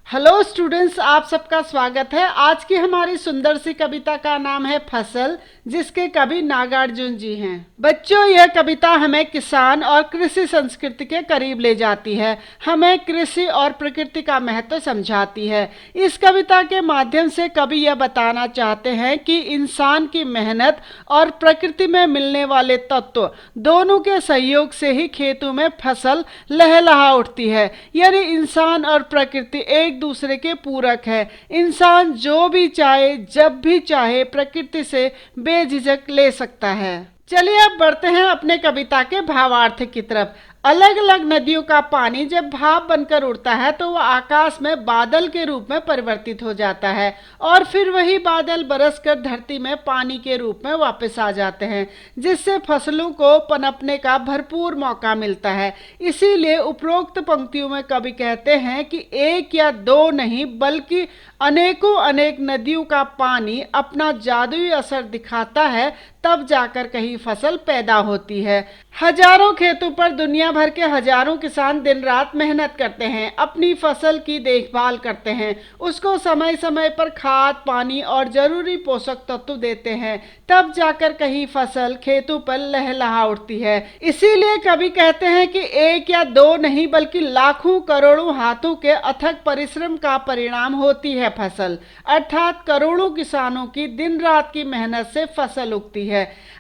Hello students, आप सबका स्वागत है। आज की हमारी सुंदर सी कविता का नाम है फसल, जिसके कवि नागार्जुन जी हैं। बच्चों, यह कविता हमें किसान और कृषि संस्कृति के करीब ले जाती है, हमें कृषि और प्रकृति का महत्व समझाती है। इस कविता के माध्यम से कवि यह बताना चाहते हैं कि इंसान की मेहनत और प्रकृति में मिलने वाले तत्व दोनों के सहयोग से ही खेतों में फसल लहलहा उठती है। यानी इंसान और प्रकृति एक दूसरे के पूरक है। इंसान जो भी चाहे जब भी चाहे प्रकृति से बेझिझक ले सकता है। चलिए अब बढ़ते हैं अपने कविता के भावार्थ की तरफ। अलग अलग नदियों का पानी जब भाप बनकर उड़ता है तो वह आकाश में बादल के रूप में परिवर्तित हो जाता है और फिर वही बादल बरसकर धरती में पानी के रूप में वापस आ जाते हैं, जिससे फसलों को पनपने का भरपूर मौका मिलता है। इसीलिए उपरोक्त पंक्तियों में कवि कहते हैं कि एक या दो नहीं बल्कि अनेकों अनेक नदियों का पानी अपना जादुई असर दिखाता है, तब जाकर कहीं फसल पैदा होती है। हजारों खेतों पर दुनिया भर के हजारों किसान दिन रात मेहनत करते हैं, अपनी फसल की देखभाल करते हैं, उसको समय समय पर खाद पानी और जरूरी पोषक तत्व देते हैं, तब जाकर कहीं फसल खेतों पर लहलहा उठती है। इसीलिए कवि कहते हैं कि एक या दो नहीं बल्कि लाखों करोड़ों हाथों के अथक परिश्रम का परिणाम होती है फसल, अर्थात करोड़ों किसानों की दिन रात की मेहनत से फसल उगती है।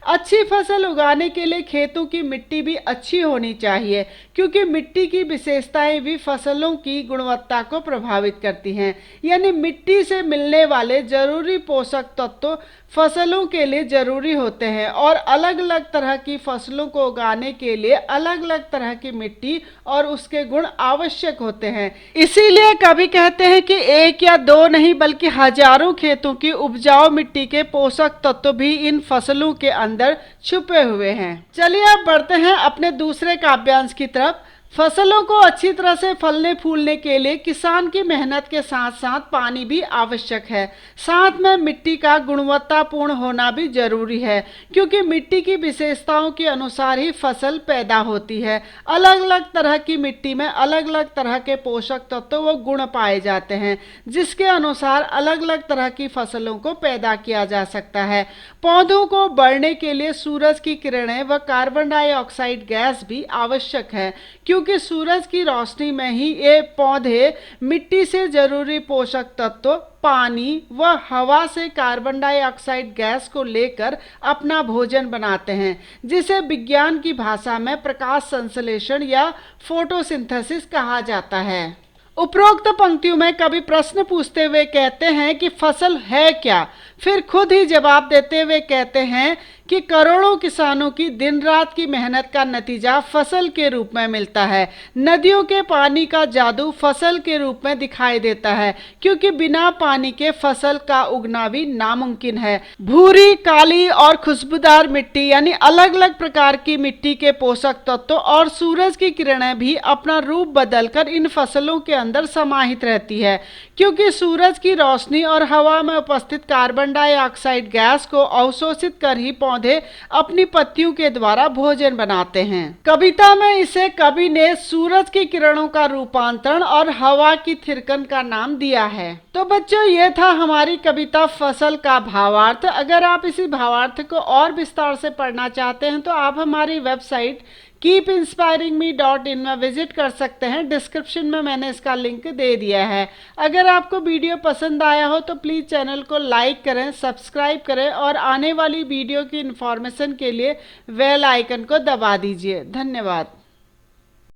अच्छी फसल उगाने के लिए खेतों की मिट्टी भी अच्छी होनी चाहिए, क्योंकि मिट्टी की विशेषताएं भी फसलों की गुणवत्ता को प्रभावित करती हैं। यानी मिट्टी से मिलने वाले जरूरी पोषक तत्व फसलों के लिए जरूरी होते हैं और अलग अलग तरह की फसलों को उगाने के लिए अलग अलग तरह की मिट्टी और उसके गुण आवश्यक होते हैं। इसीलिए कवि कहते हैं कि एक या दो नहीं बल्कि हजारों खेतों की उपजाऊ मिट्टी के पोषक तत्व भी इन फसलों के अंदर छुपे हुए हैं। चलिए अब बढ़ते हैं अपने दूसरे काव्यांश की तरफ। फसलों को अच्छी तरह से फलने फूलने के लिए किसान की मेहनत के साथ साथ पानी भी आवश्यक है। साथ में मिट्टी का गुणवत्तापूर्ण होना भी जरूरी है, क्योंकि मिट्टी की विशेषताओं के अनुसार ही फसल पैदा होती है। अलग अलग तरह की मिट्टी में अलग अलग तरह के पोषक तत्व व गुण पाए जाते हैं, जिसके अनुसार अलग अलग तरह की फसलों को पैदा किया जा सकता है। पौधों को बढ़ने के लिए सूरज की किरणें व कार्बन डाइऑक्साइड गैस भी आवश्यक है, क्योंकि सूरज की रोशनी में ही ये पौधे मिट्टी से जरूरी पोषक तत्व पानी व हवा से कार्बन डाइऑक्साइड गैस को लेकर अपना भोजन बनाते हैं, जिसे विज्ञान की भाषा में प्रकाश संश्लेषण या फोटोसिंथेसिस कहा जाता है। उपरोक्त पंक्तियों में कवि प्रश्न पूछते हुए कहते हैं कि फसल है क्या, फिर खुद ही जवाब देते हुए कहते हैं कि करोड़ों किसानों की दिन रात की मेहनत का नतीजा फसल के रूप में मिलता है। नदियों के पानी का जादू फसल के रूप में दिखाई देता है, क्योंकि बिना पानी के फसल का उगना भी नामुमकिन है। भूरी, काली और खुशबूदार मिट्टी यानी अलग अलग प्रकार की मिट्टी के पोषक तत्व और सूरज की किरणें भी अपना रूप बदलकर इन फसलों के अंदर समाहित रहती है, क्योंकि सूरज की रोशनी और हवा में उपस्थित कार्बन डाइऑक्साइड गैस को अवशोषित कर ही पौधे अपनी पत्तियों के द्वारा भोजन बनाते हैं। कविता में इसे कवि ने सूरज की किरणों का रूपांतरण और हवा की थिरकन का नाम दिया है। तो बच्चों, ये था हमारी कविता फसल का भावार्थ। अगर आप इसी भावार्थ को और विस्तार से पढ़ना चाहते हैं तो आप हमारी वेबसाइट keepinspiringme.in में विजिट कर सकते हैं। डिस्क्रिप्शन में मैंने इसका लिंक दे दिया है। अगर आपको वीडियो पसंद आया हो तो प्लीज़ चैनल को लाइक करें, सब्सक्राइब करें और आने वाली वीडियो की इन्फॉर्मेशन के लिए बेल आइकन को दबा दीजिए। धन्यवाद।